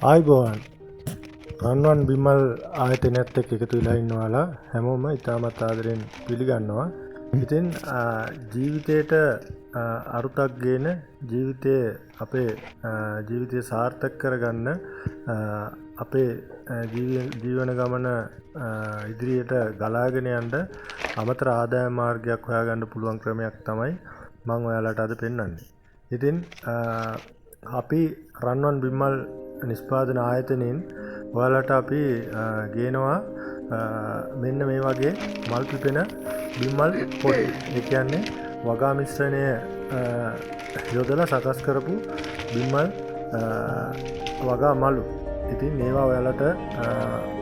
ආයිබෝවන් රන්වන් බිමල් ආයතනයත් එක්ක එකතු වෙලා ඉන්නවාලා හැමෝම ඉතාමත් ආදරෙන් පිළිගන්නවා. ඉතින් ජීවිතේට අරුතක් ගේන අපේ ජීවිතය සාර්ථක කරගන්න අපේ ජීවන ගමන ඉදිරියට ගලාගෙන යන්න අමතර ආදායම් මාර්ගයක් හොයාගන්න පුළුවන් ක්‍රමයක් තමයි මම ඔයාලට අද පෙන්වන්නේ. ඉතින් අපි රන්වන් බිමල් නිෂ්පාදන ආයතනයෙන් ඔයාලට අපි ගේනවා මෙන්න මේ වගේ මල් පිපෙන බිමල් පොඩි. ඒ කියන්නේ වගා මිශ්‍රණය යොදලා සකස් කරපු බිමල් වගා මලු. ඉතින් මේවා ඔයාලට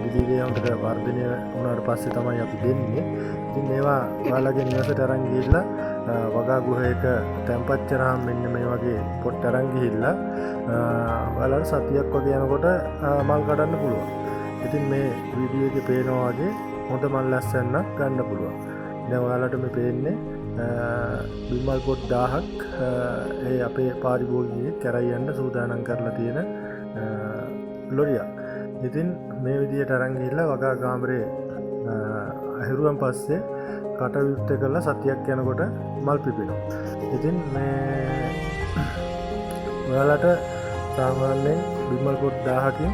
දිලිගේ හොඳට වර්ධනය වුණාට පස්සේ තමයි අපි දෙන්නේ. ඉතින් මේවා ඔයාලගේ නිවසට අරන් ගිහිල්ලා වගා ගෘහයක තැන්පත් කරාම මෙන්න මේ වගේ පොට් අරන් ගිහිල්ලා ඔයාලට සතියක් වගේ යනකොට මල් කඩන්න පුළුවන්. ඉතින් මේ වීඩියෝ එකේ පේනවා වගේ හොඳ මල් ලැස්සන්නක් ගන්න පුළුවන්. දැන් ඔයාලට මේ පේන්නේ බිමල් පොට් 1000ක් ඒ අපේ පාරිභෝගිකයෙක් කරයි යන්න සූදානම් කරලා තියෙන ලොරියක්. ඉතින් මේ විදිහට අරන් ගිහිල්ලා වගා කාමරේ ඇහිරුවන් පස්සේ කට විවෘත කරලා සතියක් යනකොට මල් පිපෙනවා. ඉතින් මේ ඔයාලට සාමාන්‍යයෙන් බිමල් පොට් 1000කින්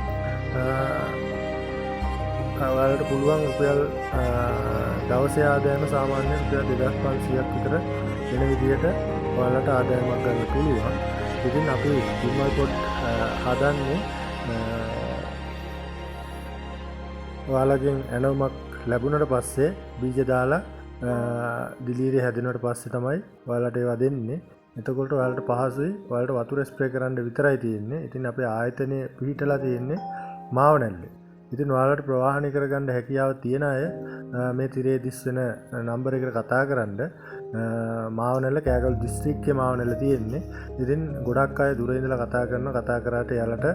ඔයාලට පුළුවන් රුපියල් දවසේ ආදායම සාමාන්‍යයෙන් රුපියල් 2500ක් විතර වෙන විදිහට ඔයාලට ආදායමක් ගන්න පුළුවන්. ඉතින් අපි බිමල් පොට් හදන්නේ ඔයාලගෙන් ඇනවුමක් ලැබුණට පස්සේ බීජ දාලා දිලීරේ හැදෙනවට පස්සේ තමයි ඔයාලට ඒවා දෙන්නේ. එතකොට ඔයාලට පහසුයි. ඔයාලට වතුර ස්ප්‍රේ කරන්න විතරයි තියෙන්නේ. ඉතින් අපේ ආයතනයේ පිහිටලා තියෙන්නේ මාවනැල්ලේ. ඉතින් ඔයාලට ප්‍රවාහනය කරගන්න හැකියාව තියෙන අය මේ තිරේ දිස් වෙන නම්බර එකට කතා කරන්න. මාවනැල්ල කෑගල් දිස්ත්‍රික්කයේ මාවනැල්ල තියෙන්නේ. ඉතින් ගොඩක් අය දුර ඉඳලා කතා කරාට එයාලට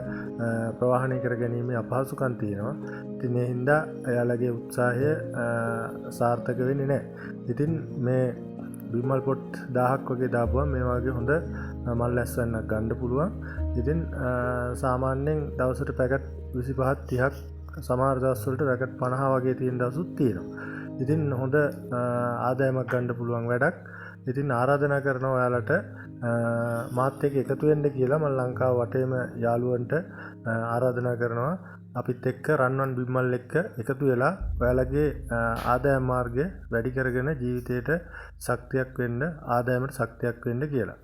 ප්‍රවාහනය කර ගැනීම අපහසුකම් තියෙනවා. ඉතින් ඒ හින්දා එයාලගේ උත්සාහය සාර්ථක වෙන්නේ නැහැ. ඉතින් මේ බිමල් පොට් 1000ක් වගේ දාපුවම මේ වගේ හොඳ මල් ලැස්සන්නක් ගන්න පුළුවන්. ඉතින් සාමාන්‍යයෙන් දවසට පැකට් 25ක් 30ක් සමහර දවස්වලට පැකට් 50 වගේ තියෙන දවසුත් තියෙනවා. ඉතින් හොඳ ආදායමක් ගන්න පුළුවන් වැඩක්. ඉතින් ආරාධනා කරනවා ඔයාලට මාත් එක්ක එකතු වෙන්න කියලා. මම ලංකාව වටේම යාළුවන්ට ආරාධනා කරනවා අපිත් එක්ක රන්වන් බිමල් එක්ක එකතු වෙලා ඔයාලගේ ආදායම් මාර්ගය වැඩි කරගෙන ජීවිතේට ශක්තියක් වෙන්න, ආදායමට ශක්තියක් වෙන්න කියලා.